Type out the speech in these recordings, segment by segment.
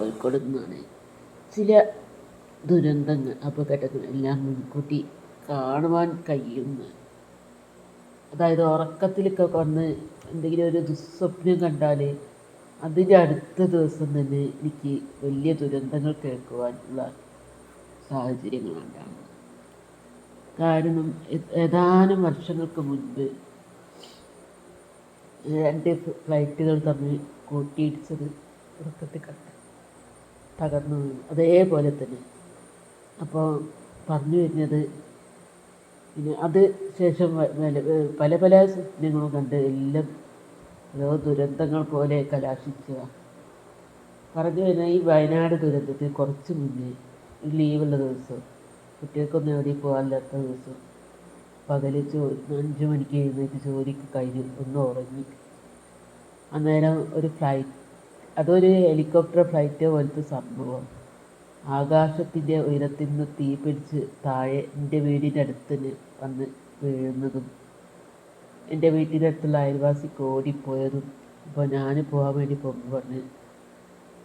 കോഴിക്കോട് നിന്നാണ്. ചില ദുരന്തങ്ങൾ, അപകടങ്ങൾ എല്ലാം മുൻകൂട്ടി കാണുവാൻ കഴിയുന്നു. അതായത് ഉറക്കത്തിലൊക്കെ വന്ന് എന്തെങ്കിലും ഒരു ദുസ്വപ്നം കണ്ടാൽ അതിൻ്റെ അടുത്ത ദിവസം തന്നെ എനിക്ക് വലിയ ദുരന്തങ്ങൾ കേൾക്കുവാനുള്ള സാഹചര്യങ്ങളുണ്ടാകും. കാരണം ഏതാനും വർഷങ്ങൾക്ക് മുൻപ് 2 ഫ്ലൈറ്റുകൾ തമ്മിൽ കൂട്ടിയിടിച്ചത് ഉറക്കത്തിൽ കണ്ട് തകർന്നു വീണു. അതേപോലെ തന്നെ അപ്പോൾ പറഞ്ഞു വരുന്നത്, പിന്നെ അത് ശേഷം പല പല സ്വപ്നങ്ങളും കണ്ട് എല്ലാം ഓരോ ദുരന്തങ്ങൾ പോലെ കലാശിക്കുക. പറഞ്ഞു വരുന്ന ഈ വയനാട് ദുരന്തത്തിൽ കുറച്ച് മുന്നേ ലീവുള്ള ദിവസം, കുട്ടികൾക്കൊന്നും എവിടെയും പോകാനില്ലാത്ത ദിവസം, പകൽ 5 മണിക്ക് എഴുന്നേറ്റ് ജോലിക്ക് കഴിഞ്ഞ് ഒന്ന് ഉറങ്ങി. അന്നേരം ഒരു ഫ്ലൈറ്റ്, അതൊരു ഹെലികോപ്റ്റർ ഫ്ലൈറ്റ് പോലത്തെ സംഭവം ആകാശത്തിൻ്റെ ഉയരത്തിൽ നിന്ന് തീ പിടിച്ച് താഴെ എൻ്റെ വീടിൻ്റെ അടുത്ത് വന്ന് വീഴുന്നതും എൻ്റെ വീട്ടിൻ്റെ അടുത്തുള്ള അയൽവാസിക്ക് ഓടിപ്പോയതും. അപ്പോൾ ഞാൻ പോകാൻ വേണ്ടി പോകുമ്പോൾ പറഞ്ഞ്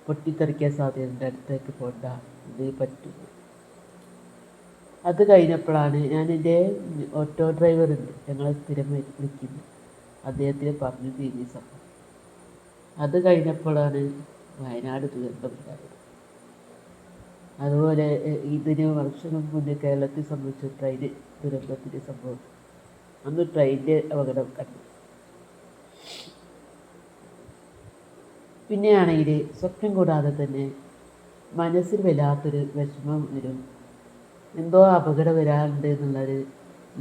പൊട്ടിത്തെറിക്കാൻ സാധ്യതയുണ്ട്, അടുത്തേക്ക് പോകണ്ട, ഇത് പറ്റുന്നു. അത് കഴിഞ്ഞപ്പോഴാണ് ഞാൻ എൻ്റെ ഓട്ടോ ഡ്രൈവറുണ്ട്, ഞങ്ങളെ സ്ഥിരം വിളിക്കുന്നത്, അദ്ദേഹത്തിന് പറഞ്ഞു തിരിഞ്ഞ സംഭവം. അത് കഴിഞ്ഞപ്പോഴാണ് വയനാട് ദുരന്തം ഉണ്ടായത്. അതുപോലെ ഇതിന് വർഷങ്ങൾക്ക് മുന്നേ കേരളത്തിൽ സംഭവിച്ച ട്രെയിൻ ദുരന്തത്തിൻ്റെ സംഭവം, അന്ന് ട്രെയിനിൻ്റെ അപകടം കണ്ടു. പിന്നെയാണെങ്കിൽ സ്വപ്നം കൂടാതെ തന്നെ മനസ്സിൽ വല്ലാത്തൊരു വിഷമം വരും. എന്തോ അപകടം വരാറുണ്ട് എന്നുള്ളൊരു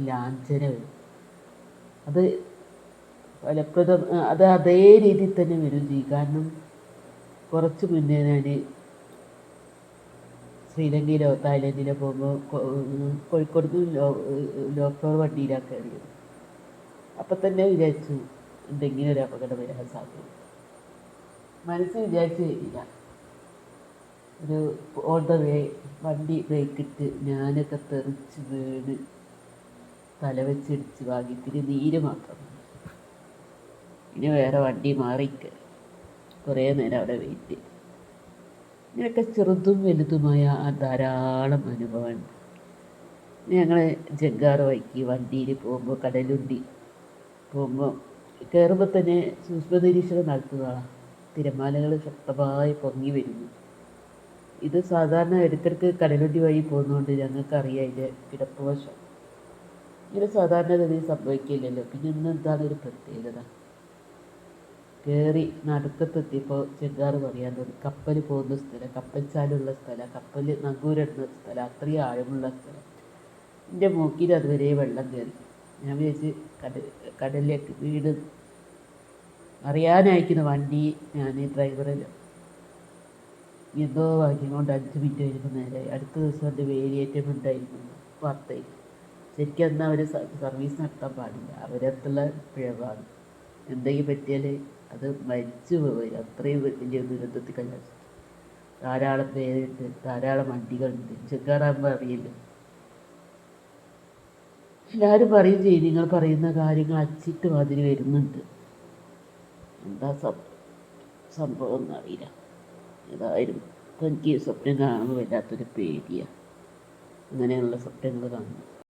ലാഞ്ചന വരും. അത് ഫലപ്രദം, അത് അതേ രീതിയിൽ തന്നെ വരും ചെയ്യും. കാരണം കുറച്ച് മുന്നേ ഞാൻ ശ്രീലങ്കയിലോ തായ്ലൻഡിലോ പോകുമ്പോൾ കോഴിക്കോട് ലോ ഫ്ലോർ വണ്ടിയിലാണ് കയറിയത്. അപ്പം തന്നെ വിചാരിച്ചു എന്തെങ്കിലും ഒരു അപകടം വരാൻ സാധ്യത. മനസ്സിൽ വിചാരിച്ചു കഴിഞ്ഞില്ല, ഒരു ഓൺ ദ വേ വണ്ടി ബ്രേക്കിട്ട് ഞാനൊക്കെ തെറിച്ച് വീണ് തലവെച്ചിടിച്ച് ഭാഗ്യത്തിന് നീര് മാത്രം. പിന്നെ വേറെ വണ്ടി മാറിക്ക് കുറേ നേരം അവിടെ വെയിറ്റ്. ഇങ്ങനെയൊക്കെ ചെറുതും വലുതുമായ ധാരാളം അനുഭവമുണ്ട്. ഞങ്ങൾ ജങ്കാറ് വഴിക്ക് വണ്ടിയിൽ പോകുമ്പോൾ, കടലുണ്ടി പോകുമ്പോൾ കയറുമ്പോൾ തന്നെ സൂക്ഷ്മ നിരീക്ഷണം നടത്തുന്നതാണ്. തിരമാലകൾ ശക്തമായി പൊങ്ങി വരുന്നു. ഇത് സാധാരണ ഇടയ്ക്കിടയ്ക്ക് കടലുണ്ടി വഴി പോകുന്നതുകൊണ്ട് ഞങ്ങൾക്കറിയാം അതിൻ്റെ കിടപ്പ് വശം. ഇങ്ങനെ സാധാരണ ഗതിയിൽ സംഭവിക്കില്ലല്ലോ. പിന്നെ ഇന്ന് എന്താണ് ഒരു പ്രത്യേകത? കയറി നടുക്കത്തെത്തിയപ്പോൾ ചെങ്കാറ് പറയാൻ തോന്നി, കപ്പൽ പോകുന്ന സ്ഥലം, കപ്പൽച്ചാലുള്ള സ്ഥലം, കപ്പൽ നങ്കൂരിടുന്ന സ്ഥലം, അത്രയും ആഴമുള്ള സ്ഥലം. എൻ്റെ മൂക്കിൽ അതുവരെ വെള്ളം കയറി. ഞാൻ വിചാരിച്ച് കടലിലേക്ക് വീട് അറിയാനായിരിക്കുന്ന വണ്ടി, ഞാൻ ഡ്രൈവറല്ലോ. എന്തോ ഭാഗ്യം കൊണ്ട് 5 മിനിറ്റ് കഴിഞ്ഞപ്പോൾ നേരെ അടുത്ത ദിവസം എൻ്റെ വേലിയേറ്റം ഉണ്ടായിരുന്നു വാർത്തയിൽ. ശരിക്കും എന്നാൽ അവർ സർവീസ് നടത്താൻ പാടില്ല, അവരടുത്തുള്ള പിഴവാണ്. എന്തെങ്കിലും പറ്റിയാൽ അത് മരിച്ചു പോയി. അത്രയും വലിയ ദുരന്തത്തിൽ കലാശിച്ചു. ധാരാളം പേരുണ്ട്, ധാരാളം വണ്ടികളുണ്ട്. ചെക്കാറാകുമ്പോൾ അറിയില്ല. എല്ലാവരും പറയും ചെയ്യും, നിങ്ങൾ പറയുന്ന കാര്യങ്ങൾ അച്ചിട്ട് മാതിരി വരുന്നുണ്ട്. എന്താ സംഭവം എന്നറിയില്ല. ഏതായാലും ഇപ്പം എനിക്ക് സ്വപ്നം കാണുമ്പോൾ വല്ലാത്തൊരു പേടിയാണ്. അങ്ങനെയുള്ള സ്വപ്നങ്ങൾ കാണുന്നു.